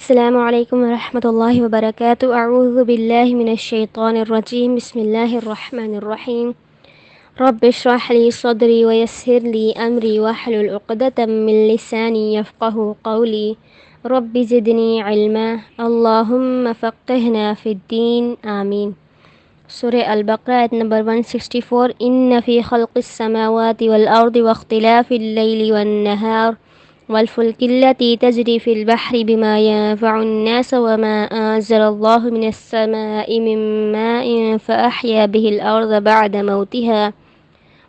السلام علیکم ورحمۃ اللہ وبرکاتہ۔ اعوذ باللہ من الشیطان الرجیم، بسم اللہ الرحمن الرحیم۔ رب اشرح لی صدری ویسر لی امری واحلل عقدۃ من لسانی یفقہوا قولی۔ رب زدنی علما، اللہم فقہنا فی الدین، آمین۔ سورہ البقرہ آیت نمبر 164۔ ان فی خلق السماوات والارض واختلاف اللیل والنہار والفلك التي تجري في البحر بما ينفع الناس وما أنزل الله من السماء من ماء فأحيا به الأرض بعد موتها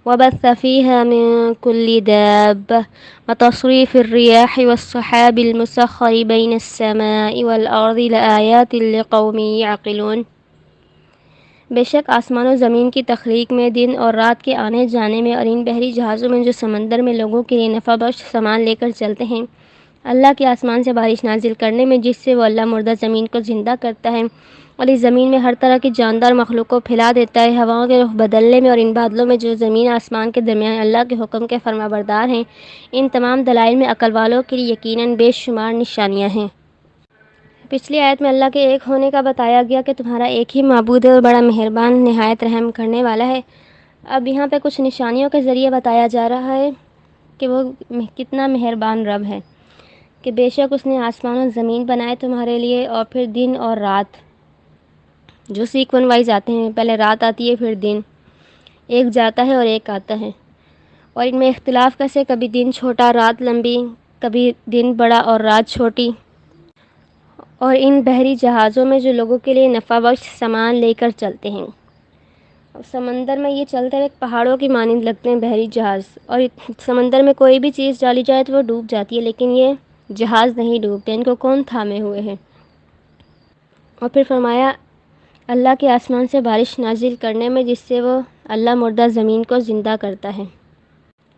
وبث فيها من كل دابة وتصريف الرياح والسحاب المسخر بين السماء والأرض لآيات لقوم يعقلون۔ بے شک آسمان و زمین کی تخلیق میں، دن اور رات کے آنے جانے میں، اور ان بحری جہازوں میں جو سمندر میں لوگوں کے لیے نفع بخش سامان لے کر چلتے ہیں، اللہ کے آسمان سے بارش نازل کرنے میں جس سے وہ اللہ مردہ زمین کو زندہ کرتا ہے اور اس زمین میں ہر طرح کی جاندار مخلوق کو پھیلا دیتا ہے، ہواؤں کے رخ بدلنے میں، اور ان بادلوں میں جو زمین آسمان کے درمیان اللہ کے حکم کے فرما بردار ہیں، ان تمام دلائل میں عقل والوں کے لیے یقیناً بے شمار نشانیاں ہیں۔ پچھلی آیت میں اللہ کے ایک ہونے کا بتایا گیا کہ تمہارا ایک ہی معبود ہے اور بڑا مہربان نہایت رحم کرنے والا ہے۔ اب یہاں پہ کچھ نشانیوں کے ذریعے بتایا جا رہا ہے کہ وہ کتنا مہربان رب ہے، کہ بے شک اس نے آسمان و زمین بنائے تمہارے لیے، اور پھر دن اور رات جو سیکون وائز آتے ہیں، پہلے رات آتی ہے پھر دن، ایک جاتا ہے اور ایک آتا ہے، اور ان میں اختلاف کیسے، کبھی دن چھوٹا رات لمبی، کبھی دن بڑا اور رات چھوٹی، اور ان بحری جہازوں میں جو لوگوں کے لیے نفع بخش سامان لے کر چلتے ہیں۔ سمندر میں یہ چلتے ہوئے پہاڑوں کی مانند لگتے ہیں بحری جہاز، اور سمندر میں کوئی بھی چیز ڈالی جائے تو وہ ڈوب جاتی ہے، لیکن یہ جہاز نہیں ڈوبتے، ان کو کون تھامے ہوئے ہیں۔ اور پھر فرمایا اللہ کے آسمان سے بارش نازل کرنے میں جس سے وہ اللہ مردہ زمین کو زندہ کرتا ہے۔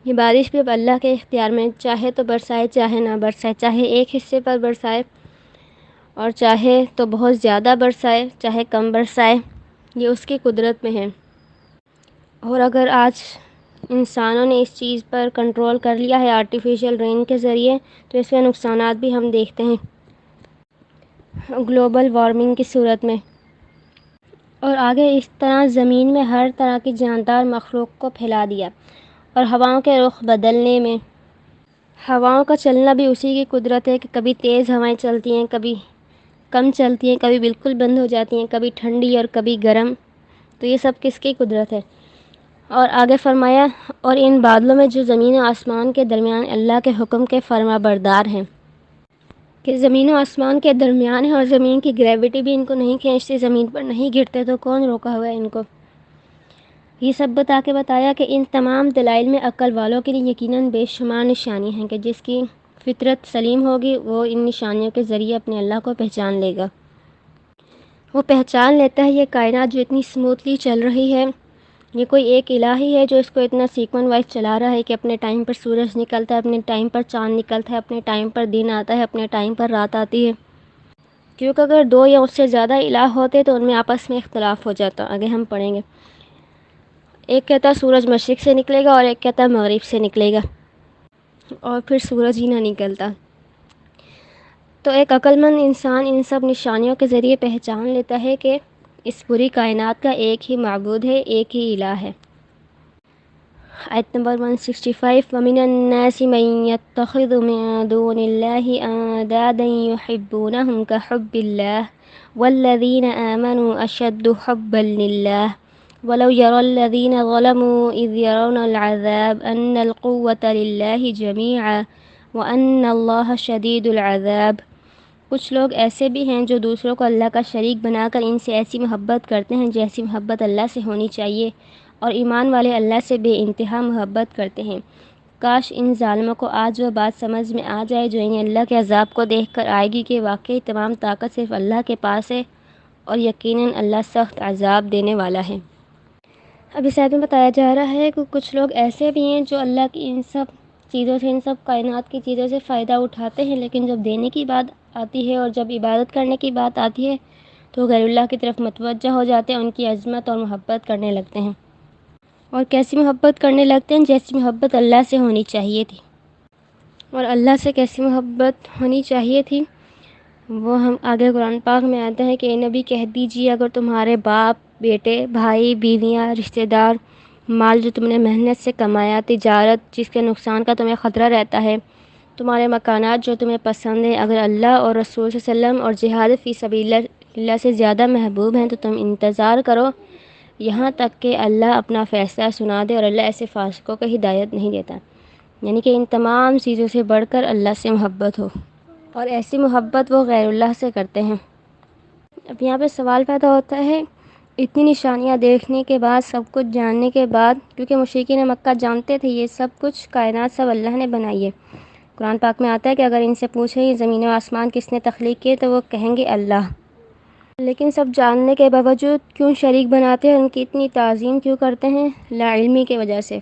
یہ بارش بھی اب اللہ کے اختیار میں، چاہے تو برسائے چاہے نہ برسائے، چاہے ایک حصے پر برسائے اور چاہے تو بہت زیادہ برسائے، چاہے کم برسائے، یہ اس کی قدرت میں ہے۔ اور اگر آج انسانوں نے اس چیز پر کنٹرول کر لیا ہے آرٹیفیشل رین کے ذریعے، تو اس کے نقصانات بھی ہم دیکھتے ہیں گلوبل وارمنگ کی صورت میں۔ اور آگے اس طرح زمین میں ہر طرح کی جاندار مخلوق کو پھیلا دیا، اور ہواؤں کے رخ بدلنے میں، ہواؤں کا چلنا بھی اسی کی قدرت ہے کہ کبھی تیز ہوائیں چلتی ہیں، کبھی کم چلتی ہیں، کبھی بالکل بند ہو جاتی ہیں، کبھی ٹھنڈی اور کبھی گرم، تو یہ سب کس کی قدرت ہے۔ اور آگے فرمایا اور ان بادلوں میں جو زمین و آسمان کے درمیان اللہ کے حکم کے فرما بردار ہیں، کہ زمین و آسمان کے درمیان ہے اور زمین کی گریوٹی بھی ان کو نہیں کھینچتی، زمین پر نہیں گرتے، تو کون روکا ہوا ہے ان کو۔ یہ سب بتا کے بتایا کہ ان تمام دلائل میں عقل والوں کے لیے یقیناً بے شمار نشانی ہیں، کہ جس کی فطرت سلیم ہوگی وہ ان نشانیوں کے ذریعے اپنے اللہ کو پہچان لے گا۔ وہ پہچان لیتا ہے یہ کائنات جو اتنی سموتھلی چل رہی ہے، یہ کوئی ایک الہ ہی ہے جو اس کو اتنا سیکوینس وائز چلا رہا ہے کہ اپنے ٹائم پر سورج نکلتا ہے، اپنے ٹائم پر چاند نکلتا ہے، اپنے ٹائم پر دن آتا ہے، اپنے ٹائم پر رات آتی ہے۔ کیونکہ اگر دو یا اس سے زیادہ الہ ہوتے تو ان میں آپس میں اختلاف ہو جاتا، آگے ہم پڑھیں گے۔ ایک کہتا سورج مشرق سے نکلے گا اور ایک کہتا مغرب سے نکلے گا، اور پھر سورج ہی نہ نکلتا۔ تو ایک عقل مند انسان ان سب نشانیوں کے ذریعے پہچان لیتا ہے کہ اس پوری کائنات کا ایک ہی معبود ہے، ایک ہی الہ ہے۔ آیت نمبر 165۔ وَمِنَ النَّاسِ مَن يَتَّخِذُ مِن دُونِ اللَّهِ أَندَادًا يُحِبُّونَهُمْ كَحُبِّ اللَّهِ وَالَّذِينَ آمَنُوا أَشَدُّ حُبًّا لِلَّهِ وَلَوْ يَرَى الَّذِينَ ظَلَمُوا إِذْ يَرَوْنَ الْعَذَابَ أَنَّ الْقُوَّةَ لِلَّهِ جَمِيعًا وَأَنَّ اللَّهَ شَدِيدُ الْعَذَابِ۔ کچھ لوگ ایسے بھی ہیں جو دوسروں کو اللہ کا شریک بنا کر ان سے ایسی محبت کرتے ہیں جیسی محبت اللہ سے ہونی چاہیے، اور ایمان والے اللہ سے بے انتہا محبت کرتے ہیں۔ کاش ان ظالموں کو آج وہ بات سمجھ میں آ جائے جو انہیں اللہ کے عذاب کو دیکھ کر آئے گی، کہ واقعی تمام طاقت صرف اللہ کے پاس ہے، اور یقیناً اللہ سخت عذاب دینے والا ہے۔ اب اس آیت میں بتایا جا رہا ہے کہ کچھ لوگ ایسے بھی ہیں جو اللہ کی ان سب چیزوں سے، ان سب کائنات کی چیزوں سے فائدہ اٹھاتے ہیں، لیکن جب دینے کی بات آتی ہے اور جب عبادت کرنے کی بات آتی ہے تو غیر اللہ کی طرف متوجہ ہو جاتے ہیں، ان کی عظمت اور محبت کرنے لگتے ہیں۔ اور کیسی محبت کرنے لگتے ہیں؟ جیسی محبت اللہ سے ہونی چاہیے تھی۔ اور اللہ سے کیسی محبت ہونی چاہیے تھی؟ وہ ہم آگے قرآن پاک میں آتا ہے کہ اے نبی کہہ دیجیے اگر تمہارے باپ، بیٹے، بھائی، بیویاں، رشتہ دار، مال جو تم نے محنت سے کمایا، تجارت جس کے نقصان کا تمہیں خطرہ رہتا ہے، تمہارے مکانات جو تمہیں پسند ہیں، اگر اللہ اور رسول صلی اللہ علیہ وسلم اور جہاد فی سبیل اللہ سے زیادہ محبوب ہیں تو تم انتظار کرو یہاں تک کہ اللہ اپنا فیصلہ سنا دے، اور اللہ ایسے فاسقوں کو ہدایت نہیں دیتا۔ یعنی کہ ان تمام چیزوں سے بڑھ کر اللہ سے محبت ہو، اور ایسی محبت وہ غیر اللہ سے کرتے ہیں۔ اب یہاں پہ سوال پیدا ہوتا ہے، اتنی نشانیاں دیکھنے کے بعد، سب کچھ جاننے کے بعد، کیونکہ مشرکین مکہ جانتے تھے یہ سب کچھ کائنات سب اللہ نے بنائی ہے۔ قرآن پاک میں آتا ہے کہ اگر ان سے پوچھیں یہ زمین و آسمان کس نے تخلیق کیے تو وہ کہیں گے اللہ۔ لیکن سب جاننے کے باوجود کیوں شریک بناتے ہیں، ان کی اتنی تعظیم کیوں کرتے ہیں؟ لا علمی کی وجہ سے،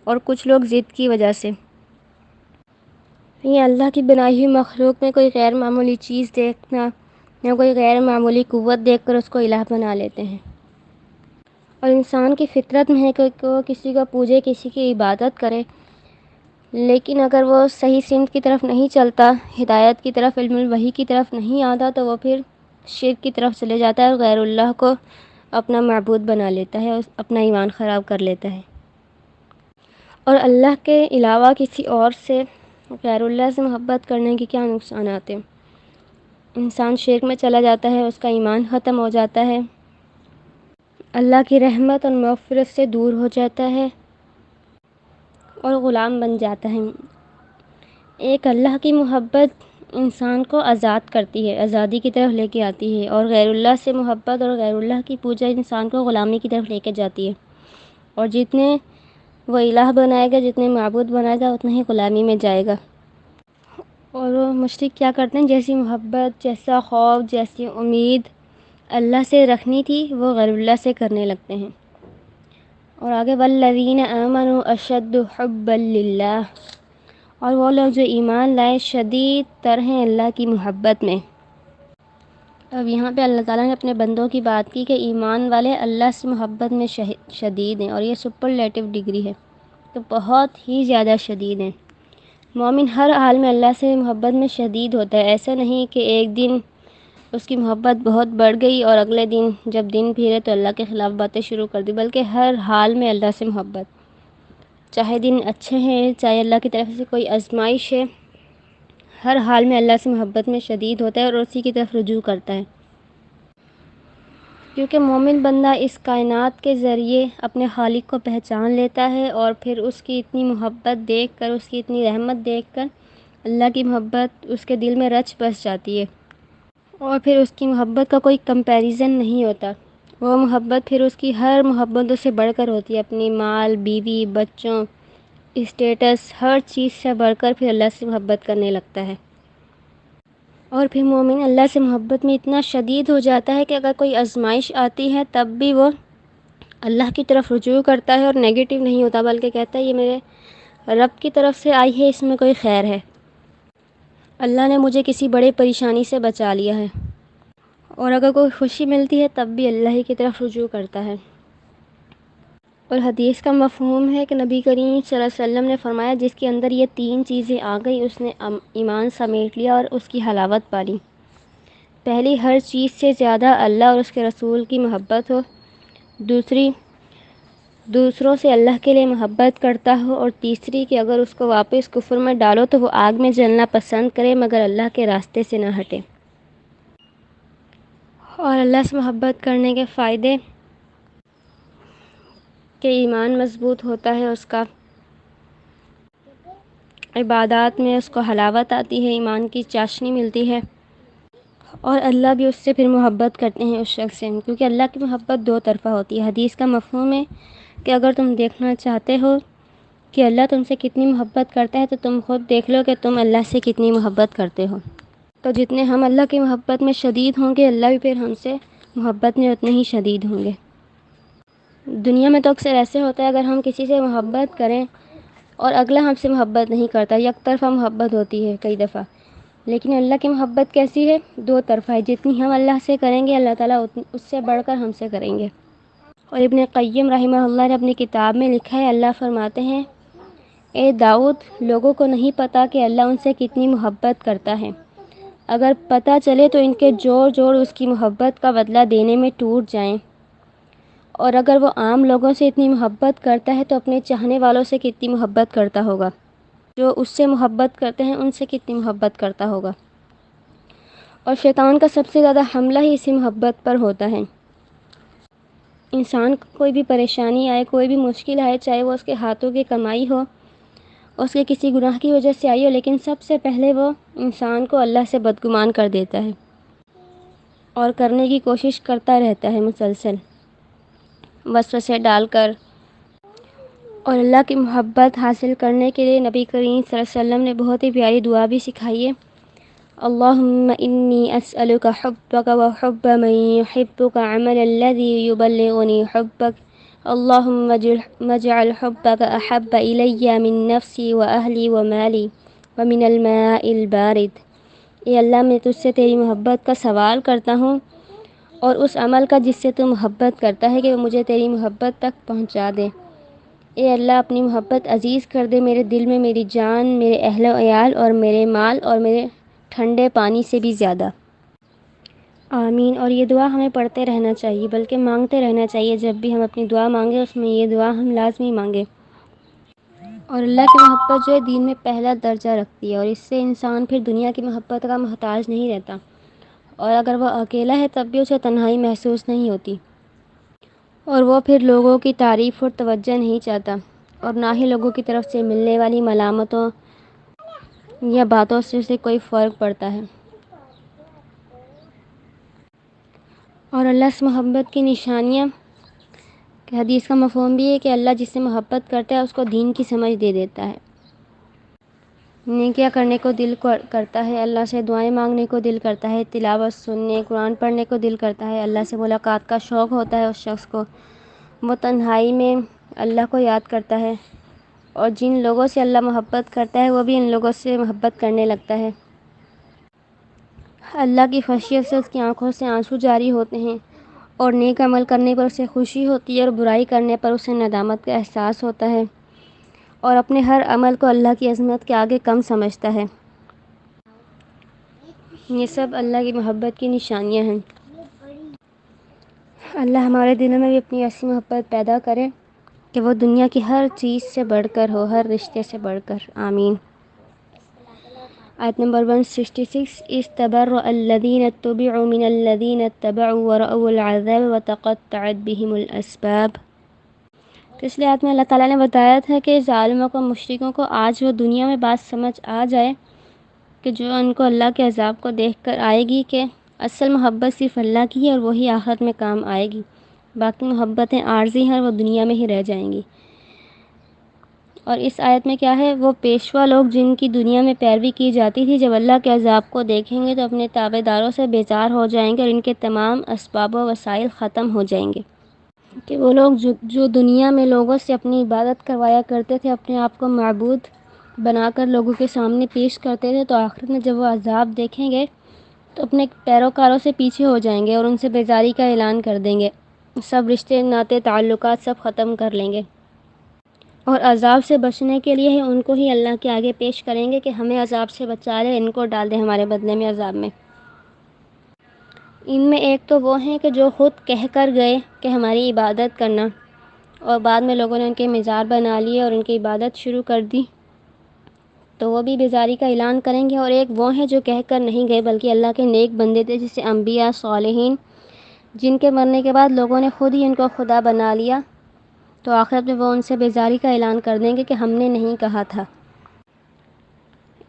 اور کچھ لوگ ضد کی وجہ سے۔ یہ اللہ کی بنائی ہوئی مخلوق میں کوئی غیر معمولی چیز دیکھنا یا کوئی غیر معمولی قوت دیکھ کر اس کو الہ بنا لیتے ہیں۔ اور انسان کی فطرت میں ہے کہ وہ کسی کو پوجے، کسی کی عبادت کرے، لیکن اگر وہ صحیح سمت کی طرف نہیں چلتا، ہدایت کی طرف، علم الوحی کی طرف نہیں آتا، تو وہ پھر شرک کی طرف چلے جاتا ہے اور غیر اللہ کو اپنا معبود بنا لیتا ہے، اپنا ایمان خراب کر لیتا ہے۔ اور اللہ کے علاوہ کسی اور سے، غیر اللہ سے محبت کرنے کے کیا نقصانات ہیں؟ انسان شرک میں چلا جاتا ہے، اس کا ایمان ختم ہو جاتا ہے، اللہ کی رحمت اور مغفرت سے دور ہو جاتا ہے اور غلام بن جاتا ہے۔ ایک اللہ کی محبت انسان کو آزاد کرتی ہے، آزادی کی طرف لے کے آتی ہے، اور غیر اللہ سے محبت اور غیر اللہ کی پوجا انسان کو غلامی کی طرف لے کے جاتی ہے، اور جتنے وہ الہ بنائے گا، جتنے معبود بنائے گا، اتنا ہی غلامی میں جائے گا۔ اور وہ مشرک کیا کرتے ہیں، جیسی محبت، جیسا خوف، جیسی امید اللہ سے رکھنی تھی وہ غیر اللہ سے کرنے لگتے ہیں۔ اور آگے والذین آمنوا اشد حبا للہ، اور وہ لوگ جو ایمان لائے شدید تر ہیں اللہ کی محبت میں۔ اب یہاں پہ اللہ تعالیٰ نے اپنے بندوں کی بات کی کہ ایمان والے اللہ سے محبت میں شدید ہیں، اور یہ سپرلیٹو ڈگری ہے، تو بہت ہی زیادہ شدید ہیں۔ مومن ہر حال میں اللہ سے محبت میں شدید ہوتا ہے، ایسا نہیں کہ ایک دن اس کی محبت بہت بڑھ گئی اور اگلے دن جب دن پھرے تو اللہ کے خلاف باتیں شروع کر دی، بلکہ ہر حال میں اللہ سے محبت، چاہے دن اچھے ہیں، چاہے اللہ کی طرف سے کوئی آزمائش ہے، ہر حال میں اللہ سے محبت میں شدید ہوتا ہے اور اسی کی طرف رجوع کرتا ہے۔ کیونکہ مومن بندہ اس کائنات کے ذریعے اپنے خالق کو پہچان لیتا ہے، اور پھر اس کی اتنی محبت دیکھ کر، اس کی اتنی رحمت دیکھ کر اللہ کی محبت اس کے دل میں رچ بس جاتی ہے، اور پھر اس کی محبت کا کوئی کمپیریزن نہیں ہوتا۔ وہ محبت پھر اس کی ہر محبتوں سے بڑھ کر ہوتی ہے، اپنی مال، بیوی، بچوں، اسٹیٹس، ہر چیز سے بڑھ کر پھر اللہ سے محبت کرنے لگتا ہے۔ اور پھر مومن اللہ سے محبت میں اتنا شدید ہو جاتا ہے کہ اگر کوئی آزمائش آتی ہے تب بھی وہ اللہ کی طرف رجوع کرتا ہے، اور نیگیٹو نہیں ہوتا، بلکہ کہتا ہے یہ میرے رب کی طرف سے آئی ہے، اس میں کوئی خیر ہے، اللہ نے مجھے کسی بڑے پریشانی سے بچا لیا ہے۔ اور اگر کوئی خوشی ملتی ہے تب بھی اللہ ہی کی طرف رجوع کرتا ہے۔ اور حدیث کا مفہوم ہے کہ نبی کریم صلی اللہ علیہ وسلم نے فرمایا جس کے اندر یہ تین چیزیں آ گئی اس نے ایمان سمیٹ لیا اور اس کی حلاوت پا لی۔ پہلی، ہر چیز سے زیادہ اللہ اور اس کے رسول کی محبت ہو۔ دوسری، دوسروں سے اللہ کے لیے محبت کرتا ہو۔ اور تیسری کہ اگر اس کو واپس کفر میں ڈالو تو وہ آگ میں جلنا پسند کرے مگر اللہ کے راستے سے نہ ہٹے۔ اور اللہ سے محبت کرنے کے فائدے کہ ایمان مضبوط ہوتا ہے، اس کا عبادات میں اس کو حلاوت آتی ہے، ایمان کی چاشنی ملتی ہے، اور اللہ بھی اس سے پھر محبت کرتے ہیں اس شخص سے، کیونکہ اللہ کی محبت دو طرفہ ہوتی ہے۔ حدیث کا مفہوم ہے کہ اگر تم دیکھنا چاہتے ہو کہ اللہ تم سے کتنی محبت کرتا ہے تو تم خود دیکھ لو کہ تم اللہ سے کتنی محبت کرتے ہو۔ تو جتنے ہم اللہ کی محبت میں شدید ہوں گے، اللہ بھی پھر ہم سے محبت میں اتنے ہی شدید ہوں گے۔ دنیا میں تو اکثر ایسے ہوتا ہے اگر ہم کسی سے محبت کریں اور اگلا ہم سے محبت نہیں کرتا، یک طرفہ محبت ہوتی ہے کئی دفعہ، لیکن اللہ کی محبت کیسی ہے؟ دو طرفہ ہے، جتنی ہم اللہ سے کریں گے اللہ تعالیٰ اس سے بڑھ کر ہم سے کریں گے۔ اور ابن قیم رحمہ اللہ نے اپنی کتاب میں لکھا ہے، اللہ فرماتے ہیں اے داؤد، لوگوں کو نہیں پتہ کہ اللہ ان سے کتنی محبت کرتا ہے، اگر پتہ چلے تو ان کے جوڑ جوڑ اس کی محبت کا بدلہ دینے میں ٹوٹ جائیں، اور اگر وہ عام لوگوں سے اتنی محبت کرتا ہے تو اپنے چاہنے والوں سے کتنی محبت کرتا ہوگا، جو اس سے محبت کرتے ہیں ان سے کتنی محبت کرتا ہوگا۔ اور شیطان کا سب سے زیادہ حملہ ہی اسی محبت پر ہوتا ہے۔ انسان کو کوئی بھی پریشانی آئے، کوئی بھی مشکل آئے، چاہے وہ اس کے ہاتھوں کی کمائی ہو، اس کے کسی گناہ کی وجہ سے آئی ہو، لیکن سب سے پہلے وہ انسان کو اللہ سے بدگمان کر دیتا ہے اور کرنے کی کوشش کرتا رہتا ہے مسلسل وسوسے ڈال کر۔ اور اللہ کی محبت حاصل کرنے کے لیے نبی کریم صلی اللہ علیہ وسلم نے بہت ہی پیاری دعا بھی سکھائی ہے۔ اللہم انی اسألک حبک وحب من یحبک عمل الذی یبلغنی حبک اللہم اجعل حبک احب الی من نفسی واہلی ومالی ومن الماء البارد۔ اے اللہ، میں تجھ سے تیری محبت کا سوال کرتا ہوں اور اس عمل کا جس سے تو محبت کرتا ہے کہ وہ مجھے تیری محبت تک پہنچا دے۔ اے اللہ، اپنی محبت عزیز کر دے میرے دل میں، میری جان، میرے اہل و عیال اور میرے مال اور میرے ٹھنڈے پانی سے بھی زیادہ۔ آمین۔ اور یہ دعا ہمیں پڑھتے رہنا چاہیے، بلکہ مانگتے رہنا چاہیے۔ جب بھی ہم اپنی دعا مانگیں اس میں یہ دعا ہم لازمی مانگیں۔ اور اللہ کی محبت جو ہے دین میں پہلا درجہ رکھتی ہے، اور اس سے انسان پھر دنیا کی محبت کا محتاج نہیں رہتا، اور اگر وہ اکیلا ہے تب بھی اسے تنہائی محسوس نہیں ہوتی، اور وہ پھر لوگوں کی تعریف اور توجہ نہیں چاہتا، اور نہ ہی لوگوں کی طرف سے ملنے والی ملامتوں یا باتوں سے اسے کوئی فرق پڑتا ہے۔ اور اللہ سے محبت کی نشانیاں کہ حدیث کا مفہوم بھی ہے کہ اللہ جس سے محبت کرتا ہے اس کو دین کی سمجھ دے دیتا ہے، نیکیاں کرنے کو دل کرتا ہے، اللہ سے دعائیں مانگنے کو دل کرتا ہے، تلاوت سننے، قرآن پڑھنے کو دل کرتا ہے، اللہ سے ملاقات کا شوق ہوتا ہے اس شخص کو، وہ تنہائی میں اللہ کو یاد کرتا ہے، اور جن لوگوں سے اللہ محبت کرتا ہے وہ بھی ان لوگوں سے محبت کرنے لگتا ہے۔ اللہ کی خشیت سے اس کی آنکھوں سے آنسو جاری ہوتے ہیں، اور نیک عمل کرنے پر اسے خوشی ہوتی ہے اور برائی کرنے پر اسے ندامت کا احساس ہوتا ہے، اور اپنے ہر عمل کو اللہ کی عظمت کے آگے کم سمجھتا ہے۔ یہ سب اللہ کی محبت کی نشانیاں ہیں۔ اللہ ہمارے دلوں میں بھی اپنی ایسی محبت پیدا کرے کہ وہ دنیا کی ہر چیز سے بڑھ کر ہو، ہر رشتے سے بڑھ کر۔ آمین۔ آیت نمبر 166 استبرأ الذین اتبعوا من الذین اتبعوا ورأوا العذاب وتقطعت بهم الاسباب۔ پچھلے آیت میں اللہ تعالیٰ نے بتایا تھا کہ ظالموں کو، مشرکوں کو آج وہ دنیا میں بات سمجھ آ جائے کہ جو ان کو اللہ کے عذاب کو دیکھ کر آئے گی کہ اصل محبت صرف اللہ کی ہے اور وہی آخرت میں کام آئے گی، باقی محبتیں عارضی ہیں اور وہ دنیا میں ہی رہ جائیں گی۔ اور اس آیت میں کیا ہے، وہ پیشوا لوگ جن کی دنیا میں پیروی کی جاتی تھی جب اللہ کے عذاب کو دیکھیں گے تو اپنے تابع داروں سے بیزار ہو جائیں گے اور ان کے تمام اسباب و وسائل ختم ہو جائیں گے، کہ وہ لوگ جو دنیا میں لوگوں سے اپنی عبادت کروایا کرتے تھے، اپنے آپ کو معبود بنا کر لوگوں کے سامنے پیش کرتے تھے، تو آخرت میں جب وہ عذاب دیکھیں گے تو اپنے پیروکاروں سے پیچھے ہو جائیں گے اور ان سے بیزاری کا اعلان کر دیں گے، سب رشتے ناطے تعلقات سب ختم کر لیں گے، اور عذاب سے بچنے کے لیے ان کو ہی اللہ کے آگے پیش کریں گے کہ ہمیں عذاب سے بچا لے، ان کو ڈال دے ہمارے بدلے میں عذاب میں۔ ان میں ایک تو وہ ہیں کہ جو خود کہہ کر گئے کہ ہماری عبادت کرنا، اور بعد میں لوگوں نے ان کے مزار بنا لیے اور ان کی عبادت شروع کر دی، تو وہ بھی بیزاری کا اعلان کریں گے۔ اور ایک وہ ہیں جو کہہ کر نہیں گئے بلکہ اللہ کے نیک بندے تھے، جیسے انبیاء، صالحین، جن کے مرنے کے بعد لوگوں نے خود ہی ان کو خدا بنا لیا، تو آخرت میں وہ ان سے بیزاری کا اعلان کر دیں گے کہ ہم نے نہیں کہا تھا،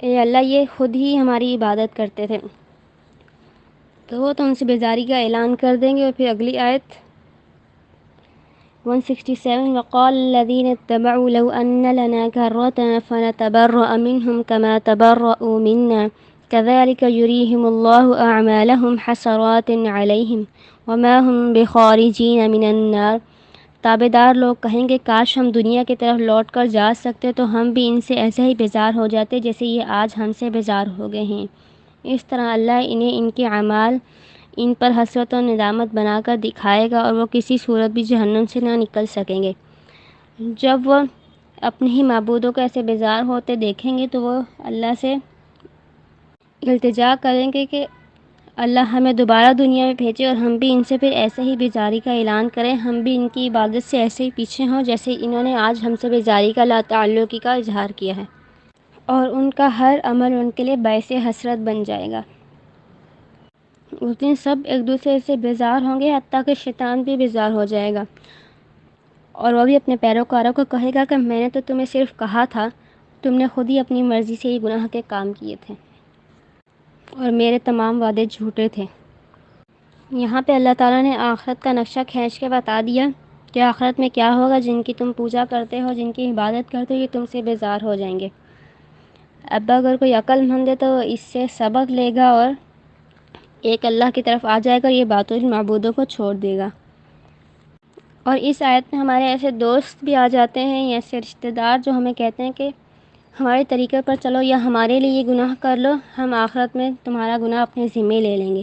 اے اللہ یہ خود ہی ہماری عبادت کرتے تھے، تو وہ تو ان سے بیزاری کا اعلان کر دیں گے۔ اور پھر اگلی آیت 167 وقال الذين اتبعوا لو أن لنا كرة فنتبرأ منهم كما تبرؤوا منا كذلك يريهم الله أعمالهم حسرات عليهم وما هم بخارجين من النار۔ تابعدار لوگ کہیں گے کاش ہم دنیا کی طرف لوٹ کر جا سکتے تو ہم بھی ان سے ایسے ہی بیزار ہو جاتے جیسے یہ آج ہم سے بیزار ہو گئے ہیں۔ اس طرح اللہ انہیں ان کے اعمال ان پر حسرت و ندامت بنا کر دکھائے گا، اور وہ کسی صورت بھی جہنم سے نہ نکل سکیں گے۔ جب وہ اپنے ہی معبودوں کو ایسے بیزار ہوتے دیکھیں گے تو وہ اللہ سے التجا کریں گے کہ اللہ ہمیں دوبارہ دنیا میں بھیجے اور ہم بھی ان سے پھر ایسے ہی بیزاری کا اعلان کریں، ہم بھی ان کی عبادت سے ایسے ہی پیچھے ہوں جیسے انہوں نے آج ہم سے بیزاری کا لا تعلقی کا اظہار کیا ہے، اور ان کا ہر عمل ان کے لیے باعث حسرت بن جائے گا۔ اس دن سب ایک دوسرے سے بیزار ہوں گے، حتیٰ کہ شیطان بھی بیزار ہو جائے گا، اور وہ بھی اپنے پیروکاروں کو کہے گا کہ میں نے تو تمہیں صرف کہا تھا، تم نے خود ہی اپنی مرضی سے ہی گناہ کے کام کیے تھے اور میرے تمام وعدے جھوٹے تھے۔ یہاں پہ اللہ تعالیٰ نے آخرت کا نقشہ کھینچ کے بتا دیا کہ آخرت میں کیا ہوگا۔ جن کی تم پوجا کرتے ہو، جن کی عبادت کرتے ہو، یہ تم سے بیزار ہو جائیں گے۔ اب اگر کوئی عقل مند ہے تو اس سے سبق لے گا اور ایک اللہ کی طرف آ جائے گا، یہ باطل معبودوں کو چھوڑ دے گا۔ اور اس آیت میں ہمارے ایسے دوست بھی آ جاتے ہیں، یا ایسے رشتہ دار جو ہمیں کہتے ہیں کہ ہمارے طریقے پر چلو یا ہمارے لیے یہ گناہ کر لو، ہم آخرت میں تمہارا گناہ اپنے ذمے لے لیں گے۔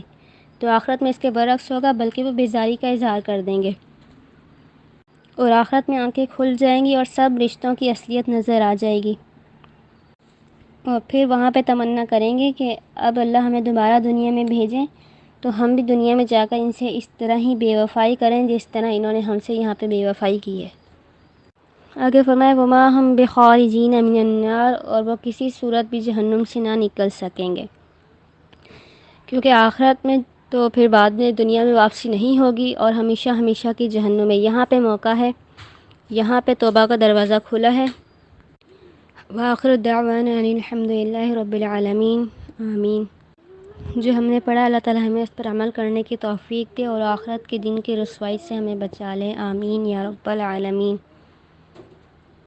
تو آخرت میں اس کے برعکس ہوگا، بلکہ وہ بیزاری کا اظہار کر دیں گے، اور آخرت میں آنکھیں کھل جائیں گی اور سب رشتوں کی اصلیت نظر آ جائے گی، اور پھر وہاں پہ تمنا کریں گے کہ اب اللہ ہمیں دوبارہ دنیا میں بھیجیں تو ہم بھی دنیا میں جا کر ان سے اس طرح ہی بے وفائی کریں جس طرح انہوں نے ہم سے یہاں پہ بے وفائی کی ہے۔ آگے فرمایا وما ہم بخارجین من النار، اور وہ کسی صورت بھی جہنم سے نہ نکل سکیں گے، کیونکہ آخرت میں تو پھر بعد میں دنیا میں واپسی نہیں ہوگی اور ہمیشہ ہمیشہ کی جہنم میں۔ یہاں پہ موقع ہے، یہاں پہ توبہ کا دروازہ کھلا ہے۔ وآخر دعوانا ان الحمد للہ رب العالمین، آمین۔ جو ہم نے پڑھا اللہ تعالی ہمیں اس پر عمل کرنے کی توفیق دے اور آخرت کے دن کی رسوائی سے ہمیں بچا لے، آمین یا رب العالمین۔